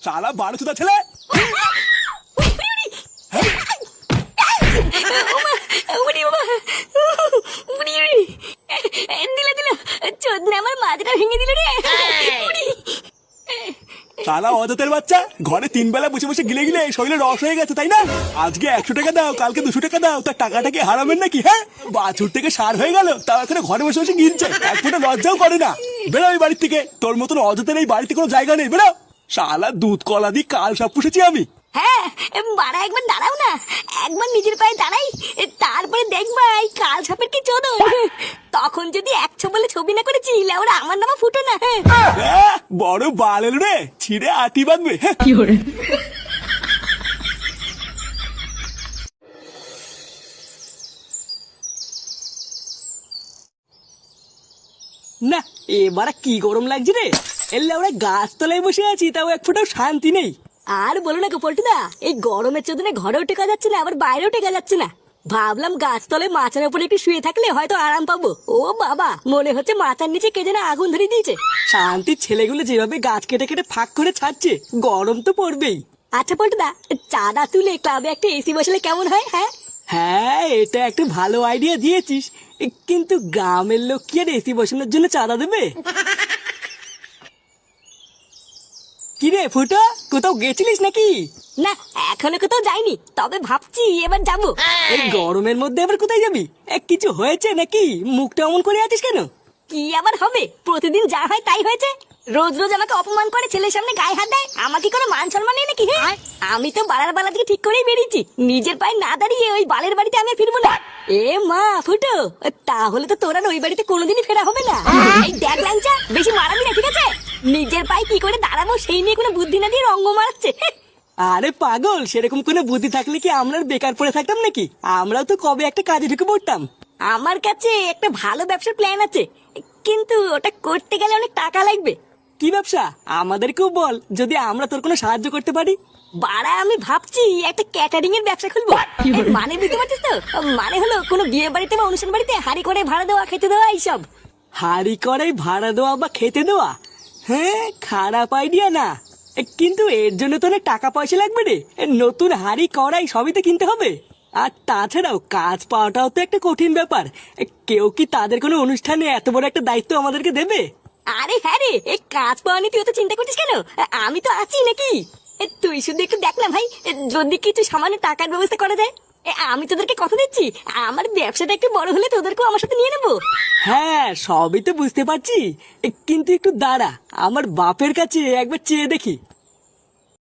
শালা বারো চুদা ছেলে। আমার মাথাটা ভেঙে দিল রে। শালা অজাতের বাচ্চা, ঘরে 3 বেলা বসে বসে গিলে গিলে শরীরে রস হয়ে গেছে তাই না? আজকে 100 টাকা দাও, কালকে 200 টাকা দাও, তার টাকাটা কি হারামেন নাকি? হ্যাঁ, বাছুর থেকে সার হয়ে গেল, তাও এখানে ঘরে বসে বসে গিলছে, এক ফোঁটা লজ্জাও করে না। বেরো এই বাড়ির থেকে, তোর মতন অজাতের এই বাড়িতে কোনো জায়গা নেই, বেরো। শালা দুধ কলা দিয়ে কাল সব পুষেছি আমি। হ্যাঁ, বাড়া একবার দাঁড়াও না, একবার নিজের পায়ে দাঁড়াই, তারপরে দেখবা এই কাল সাপের কি চোদন। তখন যদি 100 বলে ছবি না করেছি, ওরা আমার নামা ফুটো না। বড় বালের রে, ছিঁড়ে আটি বাঁধবে। না, এবার কি গরম লাগছে রে। এলে আমরা গাছ তলায় বসে আছি, তাও এক ফোঁটাও শান্তি নেই। আর বলো না পল্টুদা, এই গরমের চোদনে ঘরেও টেকা যাচ্ছে না, আবার বাইরেও টেকা যাচ্ছে না। ভাবলাম গাছতলায় মাচার উপরে একটু শুয়ে থাকলে হয়তো আরাম পাবো। ও বাবা, মনে হচ্ছে মাথার নিচে কে যেন আগুন ধরে দিয়েছে। শান্তির ছেলেগুলো যেভাবে গাছ কেটে কেটে ফাঁক করে ছাড়ছে, গরম তো পড়বেই। আচ্ছা পল্টুদা, চাঁদা তুলে ক্লাবে একটা এসি বসালে কেমন হয়? হ্যাঁ হ্যাঁ, এটা একটা ভালো আইডিয়া দিয়েছিস, কিন্তু গ্রামের লোক কি আর এসি বসানোর জন্য চাঁদা দেবে? কিরে ফুটো, কোথাও গেছিলিস নাকি? না, এখনো কোথাও যাইনি, তবে ভাবছি এবার যাবো। এই গরমের মধ্যে আবার কোথায় যাবি? কিছু হয়েছে নাকি? মুখটা অমন করে আছিস কেন? কি আবার হবে, প্রতিদিন যা হয় তাই হয়েছে। রোজ রোজ আমাকে অপমান করে, ছেলের সামনে গায়ে হাত দেয়, আমাকে কোনো মান সম্মান নেই নাকি? হ্যাঁ, আমি তো বাড়ার বালা থেকে ঠিক করেই বেরিয়েছি, নিজের পায়ে না দাঁড়িয়ে ওই বালের বাড়িতে আমি আর ফিরবো না। এ মা ফুটো, তাহলে তো তোর আর ওই বাড়িতে কোনোদিনই ফেরা হবে না। এই দেখ ল্যাংচা, বেশি মারাবি না, ঠিক আছে? নিজের পায়ে কি করে দাঁড়াবো সেই নিয়ে কোনো বুদ্ধি না দিয়ে রঙ্গ মারাচ্ছে। আরে পাগল, সেরকম কোনো বুদ্ধি থাকলে কি আমরা আর বেকার পড়ে থাকতাম নাকি? আমরাও তো কবে একটা কাজে ঢুকে পড়তাম। আমার কাছে একটা ভালো ব্যবসার প্ল্যান আছে, কিন্তু ওটা করতে গেলে অনেক টাকা লাগবে। কি ব্যবসা? আমাদেরকেও বল, যদি আমরা তোর কোনো সাহায্য করতে পারি। বাড়া, আমি ভাবছি একটা ক্যাটারিং এর ব্যবসা খুলবো। মানে বুঝতে পারছিস তো? মানে হলো কোনো বিয়ে বাড়িতে বা অনুষ্ঠান বাড়িতে হাঁড়ি করে ভাড়া দেওয়া, খেতে দেওয়া, এইসব। হাড়ি করে ভাড়া দেওয়া বা খেতে দেওয়া? হ্যাঁ, খারাপ আইডিয়া না, কিন্তু এর জন্য তো অনেক টাকা পয়সা লাগবে রে। নতুন হাড়ি কড়াই সবই তো কিনতে হবে। আর তাছাড়াও কাজ পাওয়াটাও তো একটা কঠিন ব্যাপার। কেউ কি তাদের কোনো অনুষ্ঠানে এত বড় একটা দায়িত্ব আমাদেরকে দেবে? আরে হ্যাঁ রে, এই কাজ পাওয়া নিয়ে তুই তো চিন্তা করছিস কেন? আমি তো আছি নাকি? তুই শুধু একটু দেখ না ভাই, যদি কিছু সামান্য টাকার ব্যবস্থা করা যায়। আমি তোদেরকে কথা দিচ্ছি, আমার ব্যবসাটা একটু বড় হলে তোদেরকেও আমার সাথে নিয়ে নেবো। হ্যাঁ, সবই তো বুঝতে পারছি, কিন্তু একটু দাঁড়া, আমার বাপের কাছে একবার চেয়ে দেখি।